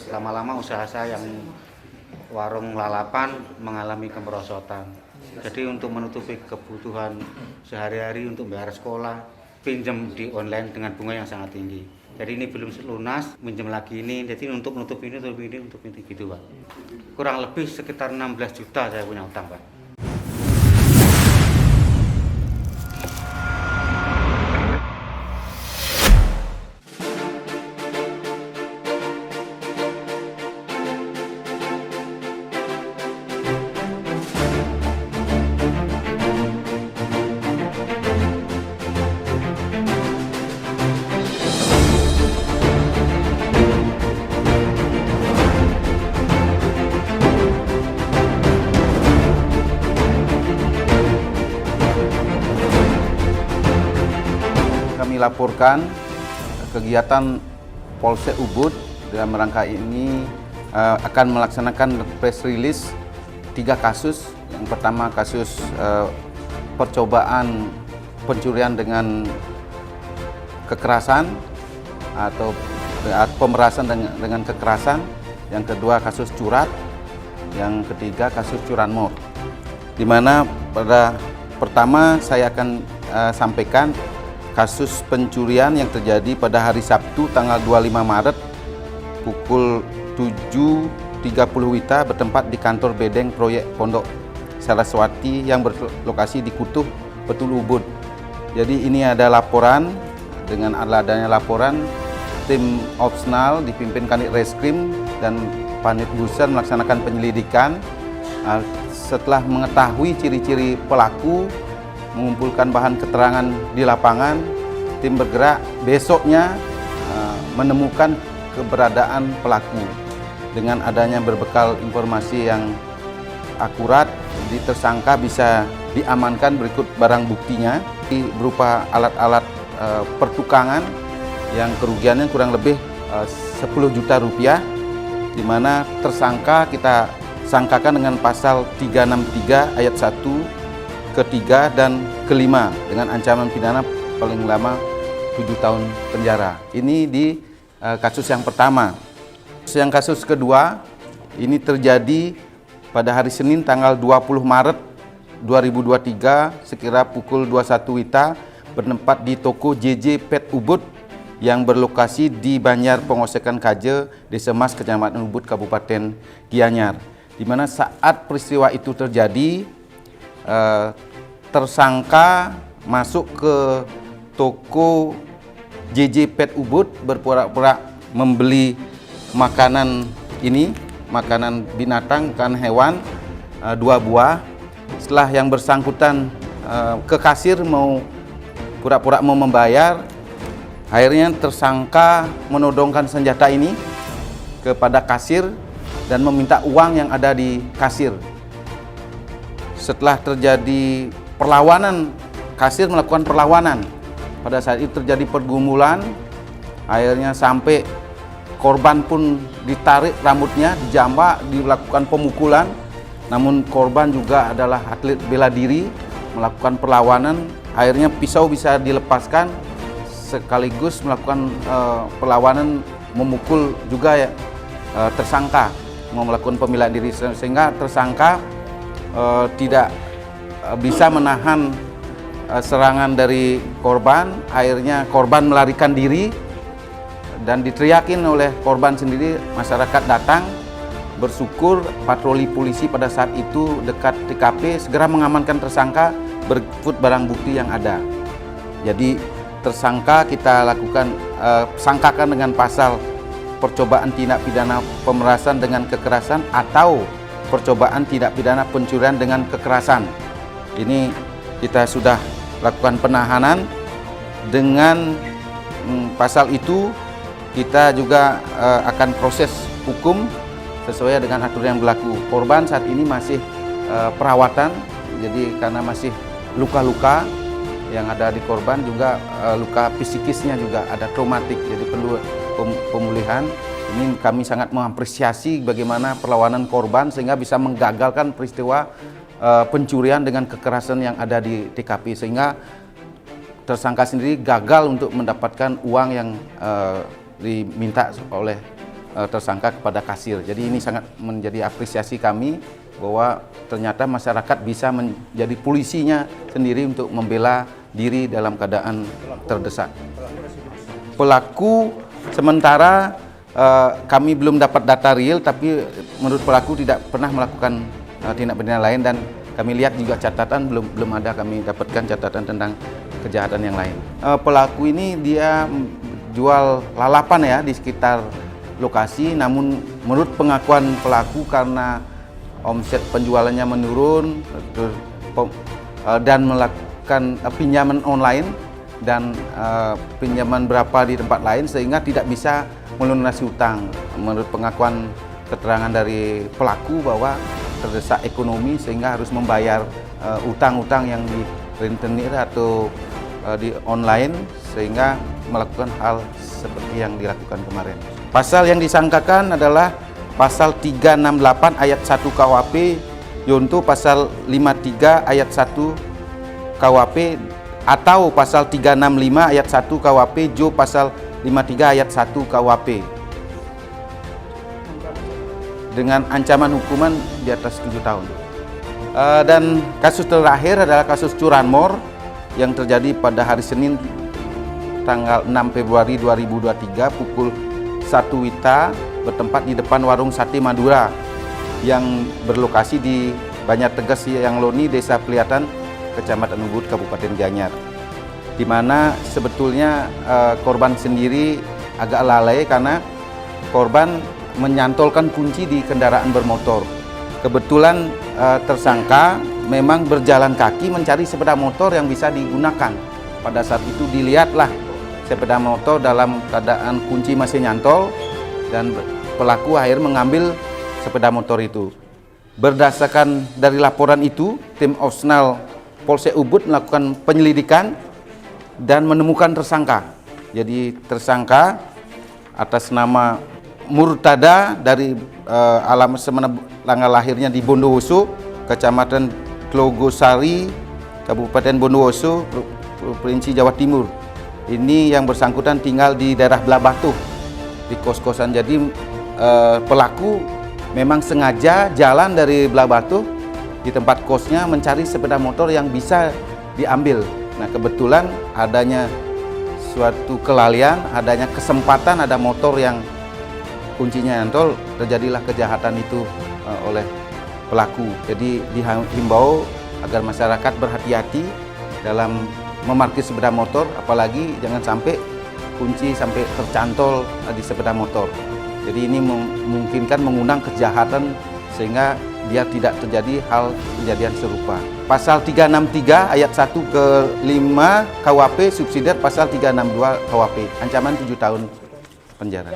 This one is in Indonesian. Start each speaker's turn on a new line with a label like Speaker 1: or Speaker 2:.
Speaker 1: lama-lama usaha saya yang warung lalapan mengalami kemerosotan. Jadi untuk menutupi kebutuhan sehari-hari untuk bayar sekolah, pinjam di online dengan bunga yang sangat tinggi. Jadi ini belum lunas, pinjam lagi ini. Jadi untuk menutupi ini gitu, Pak. Kurang lebih sekitar 16 juta saya punya utang, Pak.
Speaker 2: Kami laporkan kegiatan Polsek Ubud dalam rangka ini akan melaksanakan press release 3 kasus. Yang pertama kasus percobaan pencurian dengan kekerasan atau pemerasan dengan kekerasan. Yang kedua kasus curat. Yang ketiga kasus curanmor. Di mana pada pertama saya akan sampaikan kasus pencurian yang terjadi pada hari Sabtu tanggal 25 Maret pukul 7.30 WITA bertempat di kantor bedeng proyek Pondok Saraswati yang berlokasi di Kutuh, Betul Ubud. Jadi ini ada laporan, dengan adanya laporan tim Opsnal dipimpin Kanit Reskrim dan Panit Buser melaksanakan penyelidikan. Setelah mengetahui ciri-ciri pelaku, mengumpulkan bahan keterangan di lapangan, tim bergerak besoknya menemukan keberadaan pelaku. Dengan adanya berbekal informasi yang akurat, tersangka bisa diamankan. Berikut barang buktinya berupa alat-alat pertukangan yang kerugiannya kurang lebih 10 juta rupiah, di mana tersangka kita sangkakan dengan pasal 363 ayat 1 ketiga dan kelima dengan ancaman pidana paling lama 7 tahun penjara. Ini di kasus yang pertama. Yang kasus kedua ini terjadi pada hari Senin tanggal 20 Maret 2023 sekira pukul 21 WITA bertempat di toko JJ Pet Ubud yang berlokasi di Banjar Pengosekan Kaje, Desa Mas, Kecamatan Ubud, Kabupaten Gianyar. Di mana saat peristiwa itu terjadi, tersangka masuk ke toko JJ Pet Ubud berpura-pura membeli makanan ini, makanan binatang, makanan hewan, 2 buah. Setelah yang bersangkutan ke kasir mau pura-pura mau membayar, akhirnya tersangka menodongkan senjata ini kepada kasir dan meminta uang yang ada di kasir. Setelah terjadi perlawanan, kasir melakukan perlawanan. Pada saat itu terjadi pergumulan, akhirnya sampai korban pun ditarik rambutnya, dijambak, dilakukan pemukulan. Namun korban juga adalah atlet bela diri, melakukan perlawanan. Akhirnya pisau bisa dilepaskan, sekaligus melakukan perlawanan, memukul juga ya, tersangka, mau melakukan pembelaan diri, sehingga tersangka tidak bisa menahan serangan dari korban. Akhirnya korban melarikan diri dan diteriakin oleh korban sendiri. Masyarakat datang, bersyukur patroli polisi pada saat itu dekat TKP segera mengamankan tersangka berikut barang bukti yang ada. Jadi tersangka kita lakukan sangkakan dengan pasal percobaan tindak pidana pemerasan dengan kekerasan atau percobaan tindak pidana pencurian dengan kekerasan. Ini kita sudah lakukan penahanan. Dengan pasal itu kita juga akan proses hukum sesuai dengan aturan yang berlaku. Korban saat ini masih perawatan, jadi karena masih luka-luka yang ada di korban, juga luka psikisnya juga ada traumatik, jadi perlu pemulihan. Ini kami sangat mengapresiasi bagaimana perlawanan korban sehingga bisa menggagalkan peristiwa pencurian dengan kekerasan yang ada di TKP, sehingga tersangka sendiri gagal untuk mendapatkan uang yang diminta oleh tersangka kepada kasir. Jadi ini sangat menjadi apresiasi kami bahwa ternyata masyarakat bisa menjadi polisinya sendiri untuk membela diri dalam keadaan terdesak. Pelaku sementara kami belum dapat data real, tapi menurut pelaku tidak pernah melakukan tindak pidana lain, dan kami lihat juga catatan belum ada kami dapatkan catatan tentang kejahatan yang lain. Pelaku ini dia jual lalapan ya di sekitar lokasi, namun menurut pengakuan pelaku karena omset penjualannya menurun dan melakukan pinjaman online dan pinjaman berapa di tempat lain sehingga tidak bisa melunasi utang. Menurut pengakuan keterangan dari pelaku bahwa terdesak ekonomi sehingga harus membayar utang-utang yang di rentenir atau di online sehingga melakukan hal seperti yang dilakukan kemarin. Pasal yang disangkakan adalah pasal 368 ayat 1 KUHP yaitu pasal 53 ayat 1 KUHP atau pasal 365 ayat 1 KUHP jo pasal 53 ayat 1 KUHP dengan ancaman hukuman di atas 7 tahun. Dan kasus terakhir adalah kasus curanmor yang terjadi pada hari Senin tanggal 6 Februari 2023 pukul 1 WITA bertempat di depan warung sate Madura yang berlokasi di Banjartegas Siang Loni, Desa Peliatan, Kecamatan Ubud, Kabupaten Gianyar. Di mana sebetulnya korban sendiri agak lalai karena korban menyantolkan kunci di kendaraan bermotor. Kebetulan tersangka memang berjalan kaki mencari sepeda motor yang bisa digunakan. Pada saat itu dilihatlah sepeda motor dalam keadaan kunci masih nyantol dan pelaku akhirnya mengambil sepeda motor itu. Berdasarkan dari laporan itu, tim Opsnal Polsek Ubud melakukan penyelidikan dan menemukan tersangka. Jadi tersangka atas nama Murtada dari alamat semana tanggal lahirnya di Bondowoso, Kecamatan Tlogosari, Kabupaten Bondowoso, Provinsi Jawa Timur. Ini yang bersangkutan tinggal di daerah Blabatuh, di kos-kosan. Jadi pelaku memang sengaja jalan dari Blabatuh di tempat kosnya mencari sepeda motor yang bisa diambil. Nah, kebetulan adanya suatu kelalaian, adanya kesempatan ada motor yang kuncinya nyantol, terjadilah kejahatan itu oleh pelaku. Jadi dihimbau agar masyarakat berhati-hati dalam memarkir sepeda motor, apalagi jangan sampai kunci sampai tercantol di sepeda motor. Jadi ini memungkinkan mengundang kejahatan sehingga biar tidak terjadi hal kejadian serupa. Pasal 363 ayat 1 ke 5 KUHP subsidiar pasal 362 KUHP, ancaman 7 tahun penjara.